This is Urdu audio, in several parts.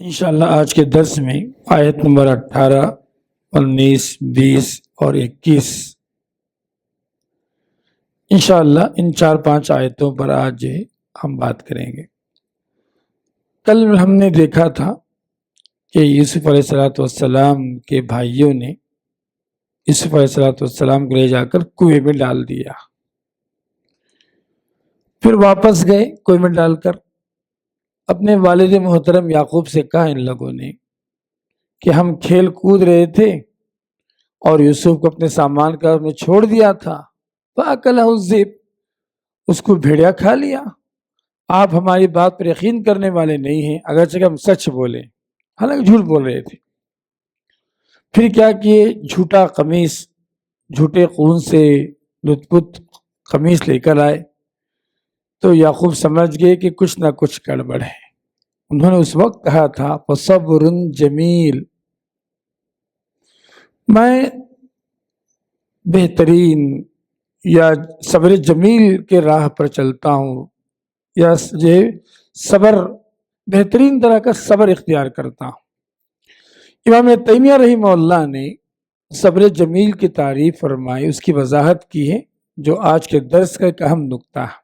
انشاءاللہ آج کے درس میں آیت نمبر 18، 19، 20 اور 21 انشاءاللہ ان 4-5 آیتوں پر آج ہم بات کریں گے۔ کل ہم نے دیکھا تھا کہ یوسف علیہ السلام کے بھائیوں نے یوسف علیہ السلام کو لے جا کر کنویں میں ڈال دیا، پھر واپس گئے کنویں میں ڈال کر اپنے والد محترم یعقوب سے کہا ان لوگوں نے کہ ہم کھیل کود رہے تھے اور یوسف کو اپنے سامان کا میں چھوڑ دیا تھا، فَأَكَلَهُ الذِّئْبُ، اس کو بھیڑیا کھا لیا۔ آپ ہماری بات پر یقین کرنے والے نہیں ہیں، اگرچہ کہ ہم سچ بولے، حالانکہ جھوٹ بول رہے تھے۔ پھر کیا کیے، جھوٹا قمیص، جھوٹے خون سے لت پت قمیص لے کر آئے تو یعقوب سمجھ گئے کہ کچھ نہ کچھ گڑبڑ ہے۔ انہوں نے اس وقت کہا تھا فَصَبْرٌ جمیل، میں بہترین یا صبر جمیل کے راہ پر چلتا ہوں، یا یہ صبر بہترین طرح کا صبر اختیار کرتا ہوں۔ امام تیمیہ رحمہ اللہ نے صبر جمیل کی تعریف فرمائی، اس کی وضاحت کی ہے، جو آج کے درس کا ایک اہم نقطہ ہے۔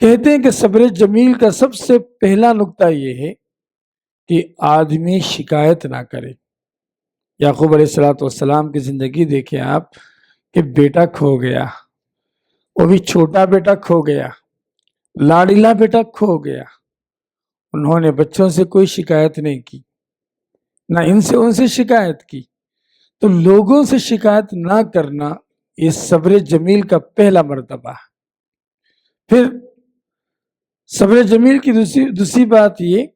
کہتے ہیں کہ صبر جمیل کا سب سے پہلا نقطہ یہ ہے کہ آدمی شکایت نہ کرے۔ یعقوب علیہ السلام کی زندگی دیکھیں آپ کہ بیٹا کھو گیا، وہ بھی چھوٹا بیٹا کھو گیا، لاڈیلا بیٹا کھو گیا۔ انہوں نے بچوں سے کوئی شکایت نہیں کی، نہ ان سے شکایت کی۔ تو لوگوں سے شکایت نہ کرنا یہ صبر جمیل کا پہلا مرتبہ ہے۔ پھر صبر جمیل کی دوسری بات یہ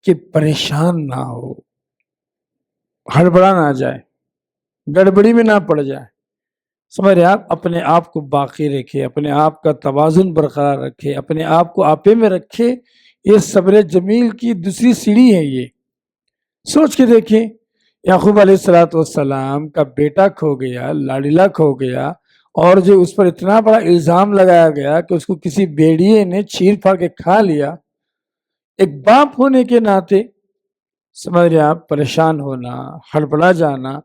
کہ پریشان نہ ہو، ہڑبڑا نہ جائے، گڑبڑی میں نہ پڑ جائے۔ سمجھ رہے آپ، اپنے آپ کو باقی رکھے، اپنے آپ کا توازن برقرار رکھے، اپنے آپ کو آپے میں رکھے۔ یہ صبر جمیل کی دوسری سیڑھی ہے۔ یہ سوچ کے دیکھیں، یعقوب علیہ السلام کا بیٹا کھو گیا، لاڈیلا کھو گیا، اور جو اس پر اتنا بڑا الزام لگایا گیا کہ اس کو کسی بھیڑیے نے چیر پھاڑ کے کھا لیا۔ ایک باپ ہونے کے ناطے سمجھ رہے آپ، پریشان ہونا، ہڑبڑا جانا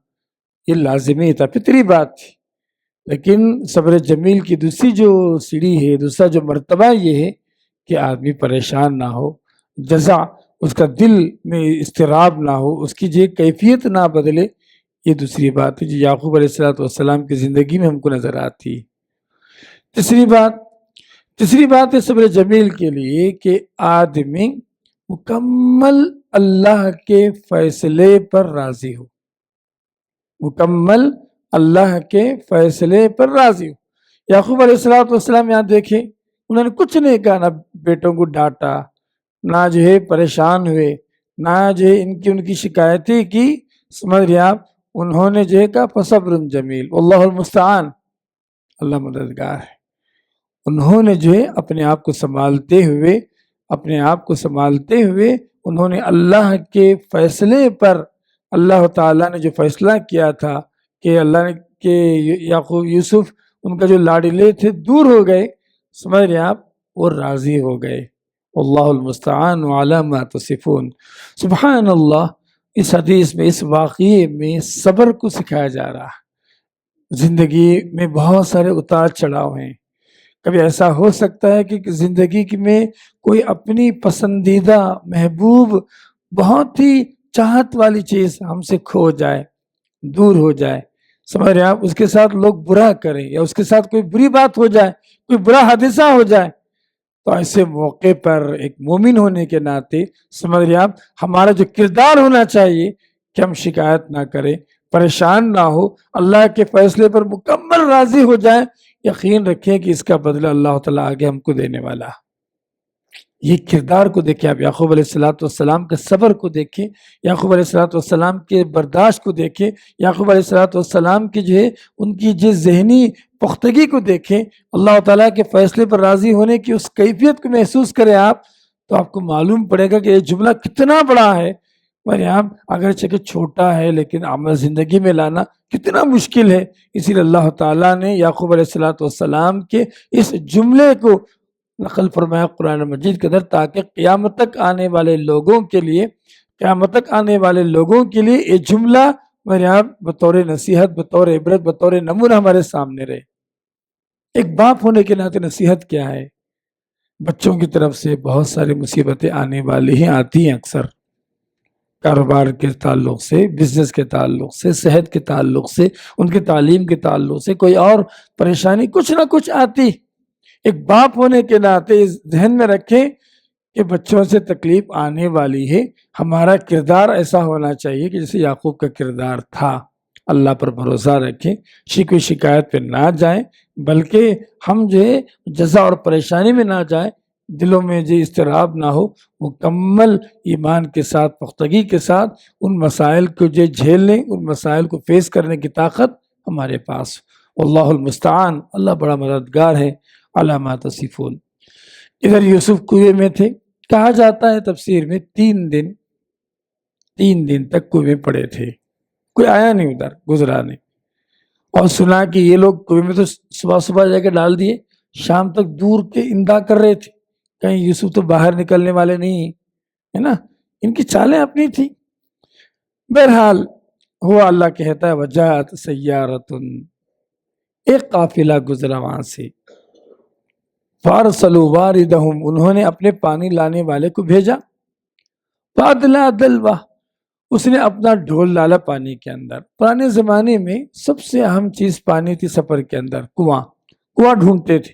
یہ لازمی تھا، فطری بات تھی۔ لیکن صبر جمیل کی دوسری جو سیڑھی ہے، دوسرا جو مرتبہ یہ ہے کہ آدمی پریشان نہ ہو، جزع اس کا دل میں اضطراب نہ ہو، اس کی جو کیفیت نہ بدلے۔ یہ دوسری بات ہے جو یعقوب علیہ السلام کی زندگی میں ہم کو نظر آتی ہے۔ تیسری بات ہے صبر جمیل کے لیے کہ آدمی مکمل اللہ کے فیصلے پر راضی ہو، مکمل اللہ کے فیصلے پر راضی ہو۔ یعقوب علیہ السلام یہاں دیکھیں، انہوں نے کچھ نہیں کہا، نہ بیٹوں کو ڈانٹا، نہ جو ہے پریشان ہوئے، نہ جو ہے ان کی شکایتیں کی۔ سمجھ رہے آپ، انہوں نے جو ہے کہا فصبر جمیل واللہ المستعان، اللہ مددگار ہے۔ انہوں نے جو ہے اپنے آپ کو سنبھالتے ہوئے انہوں نے اللہ کے فیصلے پر، اللہ تعالیٰ نے جو فیصلہ کیا تھا کہ اللہ نے کہ یوسف ان کا جو لاڈلے تھے دور ہو گئے، سمجھ رہے آپ، وہ راضی ہو گئے۔ اللہ المستعان علی ما تصفون۔ سبحان اللہ، اس حدیث میں، اس واقعے میں صبر کو سکھایا جا رہا ہے۔ زندگی میں بہت سارے اتار چڑھاؤ ہیں۔ کبھی ایسا ہو سکتا ہے کہ زندگی میں کوئی اپنی پسندیدہ محبوب بہت ہی چاہت والی چیز ہم سے کھو جائے، دور ہو جائے، سمجھ رہے ہیں آپ، اس کے ساتھ لوگ برا کریں یا اس کے ساتھ کوئی بری بات ہو جائے، کوئی برا حادثہ ہو جائے، تو ایسے موقع پر ایک مومن ہونے کے ناطے سمجھ رہے ہیں آپ، ہمارا جو کردار ہونا چاہیے کہ ہم شکایت نہ کریں، پریشان نہ ہو، اللہ کے فیصلے پر مکمل راضی ہو جائیں۔ یقین رکھیں کہ اس کا بدلہ اللہ تعالیٰ آگے ہم کو دینے والا۔ یہ کردار کو دیکھیں آپ، یعقوب علیہ السلام کے صبر کو دیکھیں، یعقوب علیہ السلام کے برداشت کو دیکھیں، یعقوب علیہ السلام کی جو ہے ان کی جو ذہنی پختگی کو دیکھیں، اللہ تعالیٰ کے فیصلے پر راضی ہونے کی اس کیفیت کو محسوس کریں آپ، تو آپ کو معلوم پڑے گا کہ یہ جملہ کتنا بڑا ہے۔ مریم اگرچہ کہ چھوٹا ہے لیکن عمل زندگی میں لانا کتنا مشکل ہے۔ اسی لیے اللہ تعالیٰ نے یعقوب علیہ السلام کے اس جملے کو نقل فرمایا قرآن مجید کے اندر، تاکہ قیامت تک آنے والے لوگوں کے لیے یہ جملہ میرے آپ بطور نصیحت، بطور عبرت، بطور نمونہ ہمارے سامنے رہے۔ ایک باپ ہونے کے ناطے نصیحت کیا ہے؟ بچوں کی طرف سے بہت ساری مصیبتیں آنے والی ہی آتی ہیں، اکثر کاروبار کے تعلق سے، بزنس کے تعلق سے، صحت کے تعلق سے، ان کی تعلیم کے تعلق سے، کوئی اور پریشانی کچھ نہ کچھ آتی۔ ایک باپ ہونے کے ناطے اس ذہن میں رکھیں کہ بچوں سے تکلیف آنے والی ہے، ہمارا کردار ایسا ہونا چاہیے کہ جیسے یعقوب کا کردار تھا، اللہ پر بھروسہ رکھیں، شکوے شکایت پہ نہ جائیں، بلکہ ہم جو ہے جزا اور پریشانی میں نہ جائیں، دلوں میں جو اضطراب نہ ہو، مکمل ایمان کے ساتھ، پختگی کے ساتھ ان مسائل کو جو جھیل لیں، ان مسائل کو فیس کرنے کی طاقت ہمارے پاس۔ واللہ المستعان، اللہ بڑا مددگار ہے، علی ما تصفون۔ ادھر یوسف کنویں میں تھے، کہا جاتا ہے تفسیر میں 3 دن تک کنویں میں پڑے تھے، کوئی آیا نہیں، ادھر گزرا نہیں، اور سنا کہ یہ لوگ کنویں میں تو صبح جا کے ڈال دیے، شام تک دور کے اندا کر رہے تھے، کہیں یوسف تو باہر نکلنے والے نہیں ہے نا، ان کی چالیں اپنی تھی۔ بہرحال ہوا، اللہ کہتا ہے وجاءت سیارۃ، ایک قافلہ گزرا وہاں سے، فارسلوا واردہم، انہوں نے اپنے پانی لانے والے کو بھیجا، فادلا دلوا، اس نے اپنا ڈھول ڈالا پانی کے اندر۔ پرانے زمانے میں سب سے اہم چیز پانی تھی، سفر کے اندر کنواں ڈھونڈتے تھے،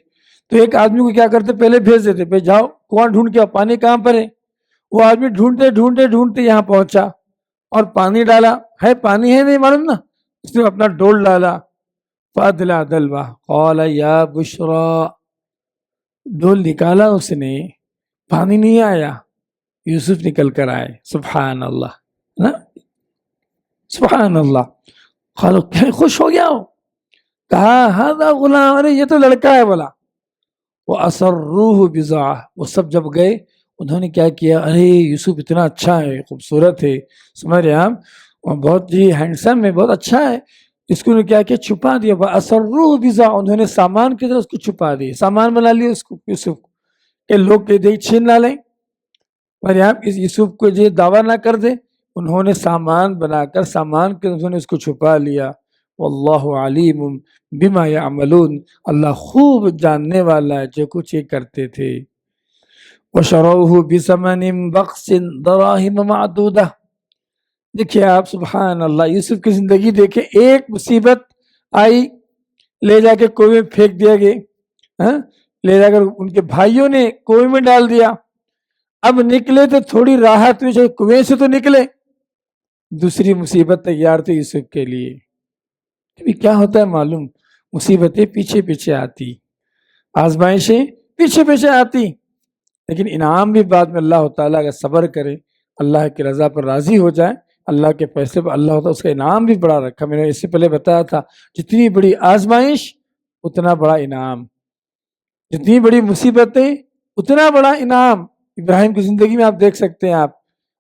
تو ایک آدمی کو کیا کرتے، پہلے بھیج دیتے، بھائی جاؤ کنواں ڈھونڈ کے، پانی کہاں پر ہے؟ وہ آدمی ڈھونڈتے یہاں پہنچا اور پانی ڈالا، ہے پانی ہے نہیں معلوم نا، اس نے اپنا ڈول ڈالا، فادلا دلوا قال یا بشرا، ڈول نکالا اس نے، پانی نہیں آیا، یوسف نکل کر آئے، سبحان اللہ نا، سبحان اللہ۔ قالو، خوش ہو گیا ہو، کہا ہذا غلام، ارے یہ تو لڑکا ہے، بولا۔ وَأَسَرُّوهُ بِضَاعَةٍ، وہ سب جب گئے انہوں نے کیا کیا، ارے یوسف اتنا اچھا ہے، خوبصورت ہے، سمجھ رہے آپ، بہت ہی ہینڈسم ہے، بہت اچھا ہے، اس کو کیا کیا، چھپا دیا۔ وَأَسَرُّوهُ بِضَاعَةٍ، انہوں نے سامان کی طرح اس کو چھپا دیا، سامان بنا لیا اس کو، یوسف کہ لوگ کہیں چھین نہ لیں، اور آپ اس یوسف کو یہ دعویٰ نہ کر دیں، انہوں نے سامان بنا کر، سامان کے انہوں نے اس کو چھپا لیا۔ واللہ علیم بما یعملون، اللہ خوب جاننے والا ہے جو کچھ یہ کرتے تھے۔ وشروه بثمن بخس دراہم معدودہ، دیکھیے آپ سبحان اللہ، یوسف کی زندگی دیکھیں، ایک مصیبت آئی، لے جا کے کنویں میں پھینک دیا گیا، لے جا کر ان کے بھائیوں نے کنویں میں ڈال دیا، اب نکلے تو تھوڑی راحت میں، کنویں سے تو نکلے، دوسری مصیبت تیار تھی یوسف کے لیے۔ کیا ہوتا ہے معلوم، مصیبتیں پیچھے پیچھے آتی، آزمائشیں پیچھے پیچھے آتی، لیکن انعام بھی بعد میں اللہ تعالیٰ کا صبر کرے، اللہ کی رضا پر راضی ہو جائے، اللہ کے فیصلے پر اللہ تعالیٰ اس کا انعام بھی بڑا رکھا۔ میں نے اس سے پہلے بتایا تھا، جتنی بڑی آزمائش اتنا بڑا انعام، جتنی بڑی مصیبتیں اتنا بڑا انعام۔ ابراہیم کی زندگی میں آپ دیکھ سکتے ہیں، آپ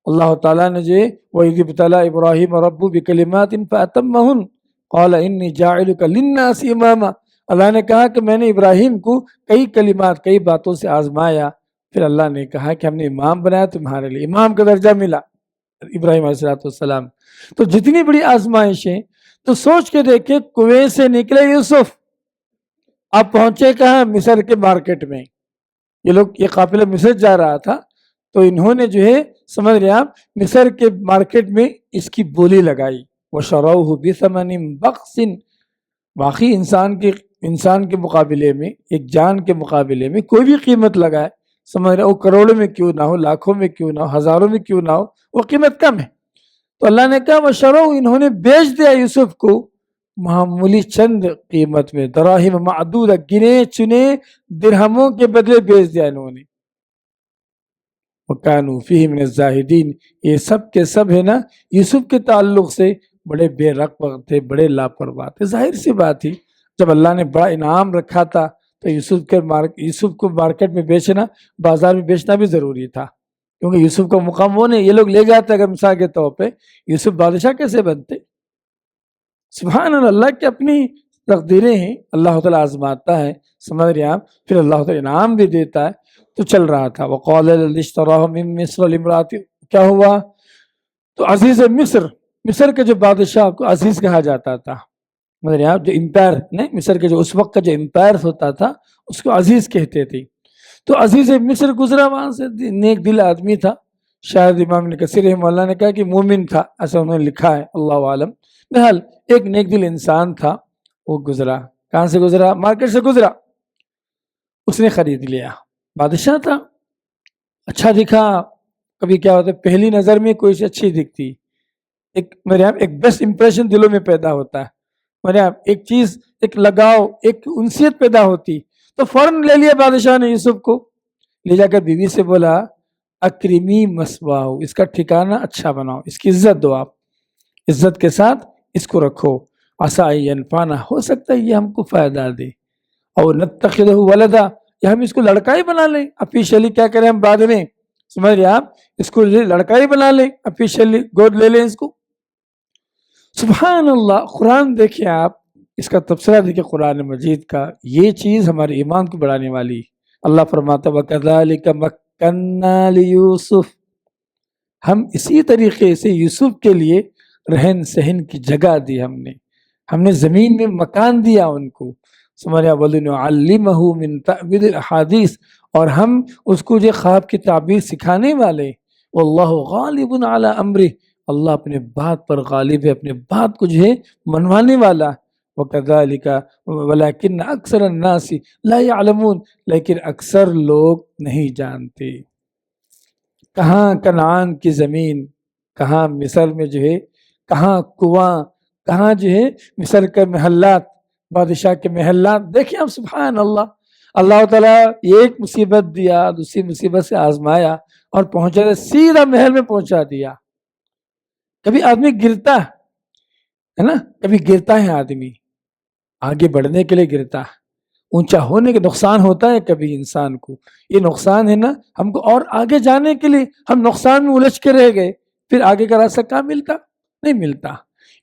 اللہ تعالیٰ نے جو وَإِذِ ابْتَلَىٰ إِبْرَاهِيمَ رَبُّهُ بِكَلِمَاتٍ فَأَتَمَّهُنَّ قَالَ إِنِّي جَاعِلُكَ لِلنَّاسِ إِمَامًا، اللہ نے کہا کہ میں نے ابراہیم کو کئی کلمات، کئی باتوں سے آزمایا، پھر اللہ نے کہا کہ ہم نے امام بنایا تمہارے لیے، امام کا درجہ ملا ابراہیم علیہ السلام۔ تو جتنی بڑی آزمائشیں، تو سوچ کے دیکھیں، کنویں سے نکلے یوسف، اب پہنچے کہاں، مصر کے مارکیٹ میں، یہ قافلہ مصر جا رہا تھا، تو انہوں نے جو ہے سمجھ رہے آپ، مصر کے مارکیٹ میں اس کی بولی لگائی، وَشَرَوْهُ بِثَمَنٍ بَخْسٍ، باقی انسان کے مقابلے میں، ایک جان کے مقابلے میں کوئی بھی قیمت لگائے، سمجھ رہے، وہ کروڑوں میں کیوں نہ ہو، لاکھوں میں کیوں نہ ہو، ہزاروں میں کیوں نہ ہو، وہ قیمت کم ہے، تو اللہ نے کہا وَشَرَوْهُ، انہوں نے بیچ دیا یوسف کو معمولی چند قیمت میں، دراہم معدودہ، گنے چنے درہموں کے بدلے بیچ دیا انہوں نے۔ وَكَانُوا فِيهِ مِنَ الزَّاهِدِينَ، یہ سب کے سب ہے نا، یوسف کے تعلق سے بڑے بے رغبت تھے، بڑے لاپرواہ تھے۔ ظاہر سی بات تھی، جب اللہ نے بڑا انعام رکھا تھا تو یوسف کو مارکیٹ میں بیچنا، بازار میں بیچنا بھی ضروری تھا، کیونکہ یوسف کا مقام وہ نہیں، یہ لوگ لے جاتے اگر مثال کے طور پہ، یوسف بادشاہ کیسے بنتے؟ سبحان اللہ، کہ اپنی تقدیریں ہیں، اللہ تعالیٰ آزماتا ہے، سمجھ رہے آپ، پھر اللہ تعالیٰ انعام بھی دیتا ہے. تو چل رہا تھا. وقال الذی اشتراه من مصر لامرأته، کیا ہوا؟ تو عزیز مصر، مصر کے جو بادشاہ کو عزیز کہا جاتا تھا، سمجھ رہے آپ، جو امپائر نہیں، مصر کے جو اس وقت کا جو امپائر ہوتا تھا اس کو عزیز کہتے تھے. تو عزیز مصر گزرا وہاں سے، نیک دل آدمی تھا. شاید امام ابن کثیر رحمہ اللہ نے کہا کہ مومن تھا، ایسا انہوں نے لکھا ہے، اللہ عالم. بہرحال ایک نیک دل انسان تھا، وہ گزرا. کہاں سے گزرا؟ مارکیٹ سے گزرا. اس نے خرید لیا. بادشاہ تھا، اچھا دکھا. کبھی کیا ہوتا ہے، پہلی نظر میں کوئی چیز اچھی دکھتی، ایک میرے یہاں ایک بیسٹ امپریشن دلوں میں پیدا ہوتا ہے. میرے یہاں ایک چیز، ایک لگاؤ، ایک انسیت پیدا ہوتی. تو فوراً لے لیا بادشاہ نے یوسف کو. لے جا کر بیوی سے بولا اکرمی مسواہو، اس کا ٹھکانہ اچھا بناؤ، اس کی عزت دو، آپ عزت کے ساتھ اس کو رکھو. عسیٰ ینفعنا، ہو سکتا ہے یہ ہم کو فائدہ دے. اور نتخذہ ولدا، یا ہم اس کو لڑکا ہی بنا لیں. آفیشیلی کیا کریں ہم بعد میں، سمجھ رہے آپ، اس کو لڑکا ہی بنا لیں، آفیشیلی گود لے لیں اس کو. سبحان اللہ. قرآن دیکھیں آپ، اس کا تبصرہ دیکھیں قرآن مجید کا. یہ چیز ہمارے ایمان کو بڑھانے والی. اللہ فرماتا وَكَذَلِكَ مَكَّنَّا لِيُوسُف، ہم اسی طریقے سے یوسف کے لیے رہن سہن کی جگہ دی. ہم نے زمین میں مکان دیا ان کو. سمجھا وَلِنُعَلِّمَهُ مِن تَأْوِيلِ الْأَحَادِيثِ، اور ہم اس کو جو خواب کی تعبیر سکھانے والے. وَاللَّهُ غَالِبٌ عَلَىٰ أَمْرِهِ، اللہ اپنے بات پر غالب ہے، اپنے بات کو جو ہے منوانے والا. وَكَذَلِكَ وَلَكِنَّ أَكْثَرَ النَّاسِ لَا يَعْلَمُونَ، لیکن اکثر لوگ نہیں جانتے. کہاں کنعان کی زمین، کہاں مصر میں جو ہے، کہاں کنواں، کہاں جو ہے مصر کے محلات، بادشاہ کے محلات. دیکھیں آپ سبحان اللہ. اللہ تعالیٰ ایک مصیبت دیا، دوسری مصیبت سے آزمایا اور پہنچا، سیدھا محل میں پہنچا دیا. کبھی آدمی گرتا ہے نا، کبھی گرتا ہے آدمی، آگے بڑھنے کے لیے گرتا ہے، اونچا ہونے کے نقصان ہوتا ہے کبھی انسان کو. یہ نقصان ہے نا ہم کو، اور آگے جانے کے لیے ہم نقصان میں الجھ کے رہ گئے، پھر آگے کا راستہ کہاں ملتا؟ نہیں ملتا.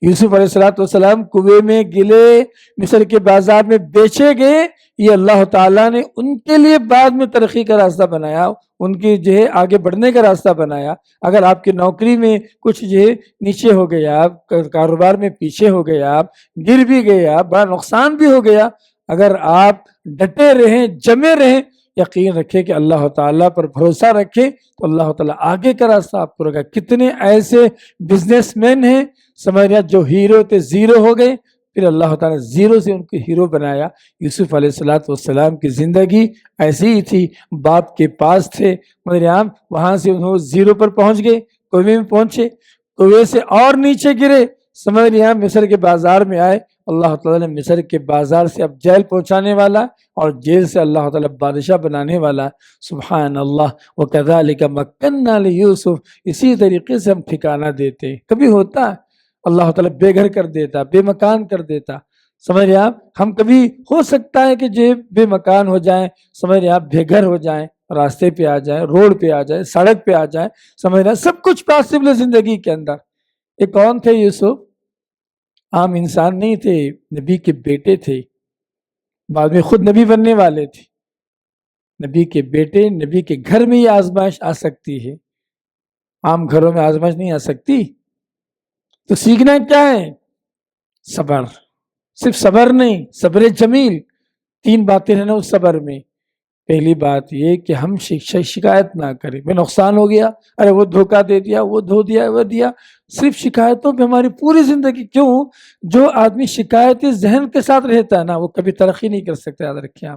یوسف علیہ السلام کنویں میں گلے، مصر کے بازار میں بیچے گئے. یہ اللہ تعالیٰ نے ان کے لیے بعد میں ترقی کا راستہ بنایا، ان کی جو ہے آگے بڑھنے کا راستہ بنایا. اگر آپ کی نوکری میں کچھ جو ہے نیچے ہو گیا، آپ کاروبار میں پیچھے ہو گیا، آپ گر بھی گیا، بڑا نقصان بھی ہو گیا، اگر آپ ڈٹے رہیں، جمے رہیں، یقین رکھیں کہ اللہ تعالیٰ پر بھروسہ رکھیں تو اللہ تعالیٰ آگے کا راستہ آپ کو رکھا. کتنے ایسے بزنس مین ہیں سمجھ رہے جو ہیرو تھے زیرو ہو گئے، پھر اللہ تعالیٰ زیرو سے ان کو ہیرو بنایا. یوسف علیہ السلام کی زندگی ایسی ہی تھی. باپ کے پاس تھے، مریم وہاں سے انہوں زیرو پر پہنچ گئے، کنویں میں پہنچے، کنویں سے اور نیچے گرے، سمجھ رہے مصر کے بازار میں آئے. اللہ تعالیٰ نے مصر کے بازار سے اب جیل پہنچانے والا، اور جیل سے اللہ تعالیٰ بادشاہ بنانے والا. سبحان اللہ. وَكَذَلِكَ مَكَّنَّا لِيُوسُف، اسی طریقے سے ہم ٹھکانہ دیتے. کبھی ہوتا اللہ تعالیٰ بے گھر کر دیتا، بے مکان کر دیتا. سمجھ رہے آپ، ہم کبھی ہو سکتا ہے کہ جو بے مکان ہو جائیں، سمجھ رہے آپ، بے گھر ہو جائیں، راستے پہ آ جائیں، روڈ پہ آ جائیں، سڑک پہ آ جائیں، سمجھ رہے سب کچھ پاسبل ہے زندگی کے اندر. یہ کون تھے یوسف؟ عام انسان نہیں تھے، نبی کے بیٹے تھے، بعد میں خود نبی بننے والے تھے. نبی کے بیٹے، نبی کے گھر میں یہ آزمائش آ سکتی ہے، عام گھروں میں آزمائش نہیں آ سکتی. تو سیکھنا کیا ہے؟ صبر. صرف صبر نہیں، صبر جمیل. 3 باتیں ہیں نا اس صبر میں. پہلی بات یہ کہ ہم شکایت نہ کریں. میں نقصان ہو گیا، ارے وہ دھوکہ دے دیا، وہ دھو دیا، وہ دیا. صرف شکایتوں پہ ہماری پوری زندگی. کیوں؟ جو آدمی شکایتی ذہن کے ساتھ رہتا ہے نا، وہ کبھی ترقی نہیں کر سکتا. یاد رکھیں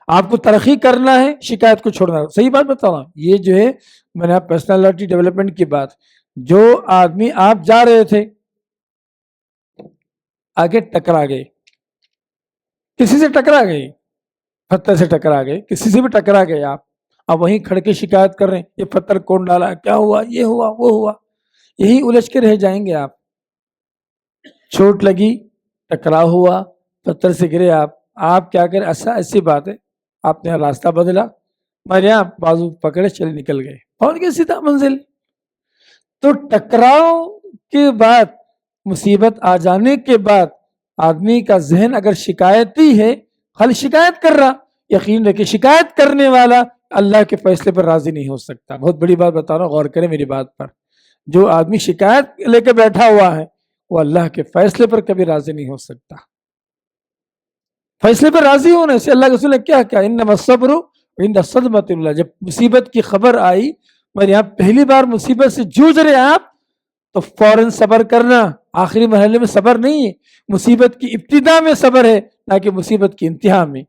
آپ کو ترقی کرنا ہے، شکایت کو چھوڑنا ہے. صحیح بات بتا رہا ہوں. یہ جو ہے میں نے پرسنالٹی ڈیولپمنٹ کی بات، جو آدمی آپ جا رہے تھے، آگے ٹکرا گئے، کسی سے ٹکرا گئے، پتھر سے ٹکرا گئے، کسی سے بھی ٹکرا گئے، آپ وہیں کھڑ کے شکایت کر رہے ہیں، یہ پتھر کون ڈالا، کیا ہوا، یہ ہوا، وہ ہوا. یہی الجھ کے رہ جائیں گے آپ. چوٹ لگی، ٹکراؤ ہوا، پتھر سے گرے، آپ کیا کریں؟ ایسی بات ہے، آپ نے راستہ بدلا، ہمارے یہاں بازو پکڑے چلے نکل گئے، پہنچ گئے سیدھا منزل. تو ٹکراؤ کے بعد، مصیبت آ جانے کے بعد آدمی کا ذہن اگر شکایتی ہے، خالی شکایت کر رہا، یقین رکھے شکایت کرنے والا اللہ کے فیصلے پر راضی نہیں ہو سکتا۔ بہت بڑی بات بتا رہا ہوں، غور کریں میری بات پر۔ جو آدمی شکایت لے کے بیٹھا ہوا ہے وہ اللہ کے فیصلے پر کبھی راضی نہیں ہو سکتا۔ فیصلے پر راضی ہونے سے اللہ کے رسول نے کیا کہا، انما الصبر عند الصدمۃ الاولى، جب مصیبت کی خبر آئی اور یہاں پہلی بار مصیبت سے جوجھ رہے آپ تو فوراً صبر کرنا۔ آخری مرحلے میں صبر نہیں ہے، مصیبت کی ابتدا میں صبر ہے، نہ کہ مصیبت کی انتہا میں۔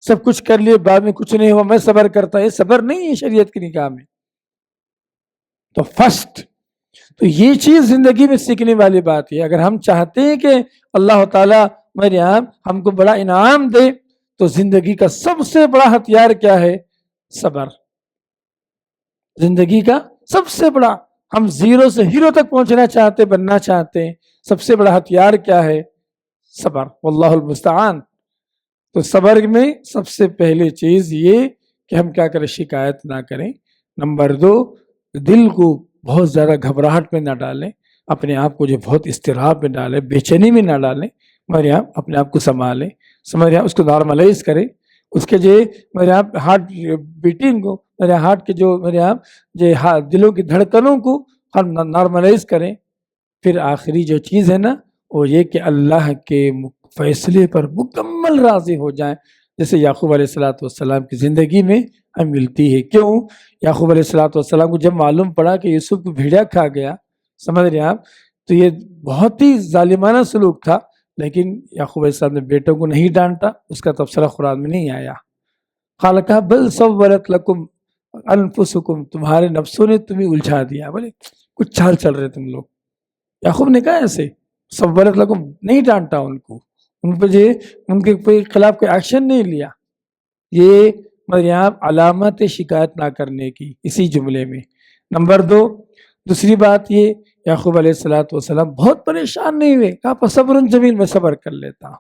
سب کچھ کر لیے بعد میں کچھ نہیں ہوا میں صبر کرتا، یہ صبر نہیں ہے شریعت کی نگاہ میں۔ تو فرسٹ تو یہ چیز زندگی میں سیکھنے والی بات ہے۔ اگر ہم چاہتے ہیں کہ اللہ تعالیٰ میرے آپ ہم کو بڑا انعام دے تو زندگی کا سب سے بڑا ہتھیار کیا ہے؟ صبر۔ زندگی کا سب سے بڑا، ہم زیرو سے ہیرو تک پہنچنا چاہتے، بننا چاہتے ہیں، سب سے بڑا ہتھیار کیا ہے؟ صبر۔ واللہ المستعان۔ تو صبر میں سب سے پہلی چیز یہ کہ ہم کیا کریں؟ شکایت نہ کریں۔ نمبر 2، دل کو بہت زیادہ گھبراہٹ میں نہ ڈالیں، اپنے آپ کو جو بہت اضطراب میں ڈالیں، بے چینی میں نہ ڈالیں، میرے آپ اپنے آپ کو سنبھالیں، سمجھ اس کو نارملائز کریں، اس کے جو میرے آپ ہارٹ بیٹنگ کو، میرے ہارٹ کے جو میرے آپ جو دلوں کی دھڑکنوں کو ہم نارملائز کریں۔ پھر آخری جو چیز ہے نا وہ یہ کہ اللہ کے فیصلے پر مکمل راضی ہو جائیں، جیسے یعقوب علیہ السلام کی زندگی میں ہمیں ملتی ہے۔ کیوں؟ یعقوب علیہ السلام کو جب معلوم پڑا کہ یوسف کو بھیڑیا کھا گیا، سمجھ رہے ہیں آپ، تو یہ بہت ہی ظالمانہ سلوک تھا، لیکن یعقوب علیہ السلام نے بیٹوں کو نہیں ڈانٹا، اس کا تبصرہ قرآن میں نہیں آیا۔ قال کہا بل سولت لکم انفسکم، تمہارے نفسوں نے تمہیں الجھا دیا، بولے کچھ چال چل رہے تم لوگ۔ یعقوب نے کہا ایسے سولت لکم، نہیں ڈانٹا ان کو، ان پہ ان کے خلاف کوئی ایکشن نہیں لیا۔ یہ علامت شکایت نہ کرنے کی اسی جملے میں۔ نمبر 2، دوسری بات یہ، یعقوب علیہ السلام بہت پریشان نہیں ہوئے، کہا صبر جمیل، میں صبر کر لیتا ہوں۔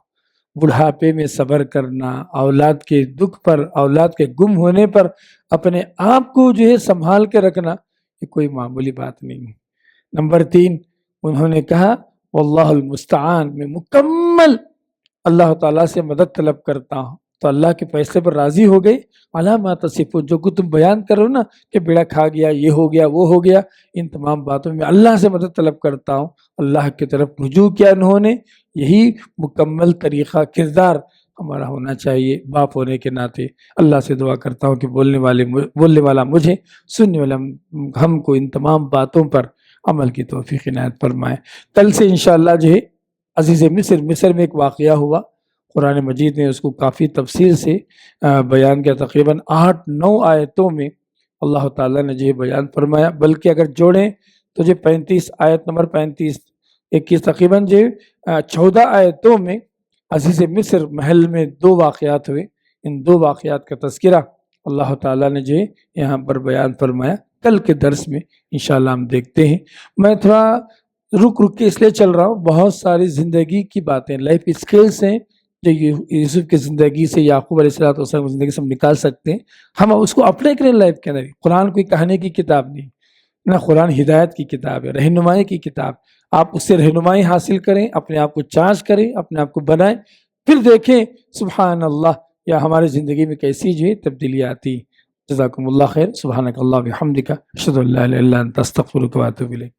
بڑھاپے میں صبر کرنا، اولاد کے دکھ پر، اولاد کے گم ہونے پر اپنے آپ کو جو ہے سنبھال کے رکھنا، یہ کوئی معمولی بات نہیں ہے۔ نمبر 3، انہوں نے کہا واللہ المستعان، میں مکمل اللہ تعالیٰ سے مدد طلب کرتا ہوں، تو اللہ کے فیصلے پر راضی ہو گئی۔ علامات تصفون، جو تم بیان کرو نا کہ بیڑا کھا گیا، یہ ہو گیا، وہ ہو گیا، ان تمام باتوں میں اللہ سے مدد طلب کرتا ہوں۔ اللہ کی طرف رجوع کیا انہوں نے، یہی مکمل طریقہ کردار ہمارا ہونا چاہیے باپ ہونے کے ناطے۔ اللہ سے دعا کرتا ہوں کہ بولنے والا مجھے، سننے والا ہم کو ان تمام باتوں پر عمل کی توفیق عنایت فرمائے۔ کل سے انشاءاللہ جو ہے عزیز مصر میں ایک واقعہ ہوا، قرآن مجید نے اس کو کافی تفصیل سے بیان کیا، تقریباً 8-9 آیتوں میں اللہ تعالیٰ نے جو بیان فرمایا، بلکہ اگر جوڑیں تو جو 35 آیت نمبر 35 21 تقریباً جو 14 آیتوں میں عزیز مصر محل میں 2 واقعات ہوئے۔ ان 2 واقعات کا تذکرہ اللہ تعالیٰ نے جو یہاں پر بیان فرمایا۔ کل کے درس میں انشاءاللہ ہم دیکھتے ہیں۔ میں تھوڑا رک کے اس لیے چل رہا ہوں، بہت ساری زندگی کی باتیں، لائف اسکلس ہیں جو یوسف کی زندگی سے، یعقوب علیہ السلام کی زندگی سے ہم نکال سکتے ہیں، ہم اس کو اپلائی کریں لائف کے اندر۔ قرآن کوئی کہانی کی کتاب نہیں، نہ قرآن ہدایت کی کتاب ہے، رہنمائی کی کتاب۔ آپ اس سے رہنمائی حاصل کریں، اپنے آپ کو چارج کریں، اپنے آپ کو بنائیں، پھر دیکھیں سبحان اللہ یا ہماری زندگی میں کیسی جو تبدیلی آتی۔ جزاکم اللہ خیر۔ سبحانک اللہ و بحمدک، اشہد ان لا الہ الا انت، استغفرک و اتوب الیک۔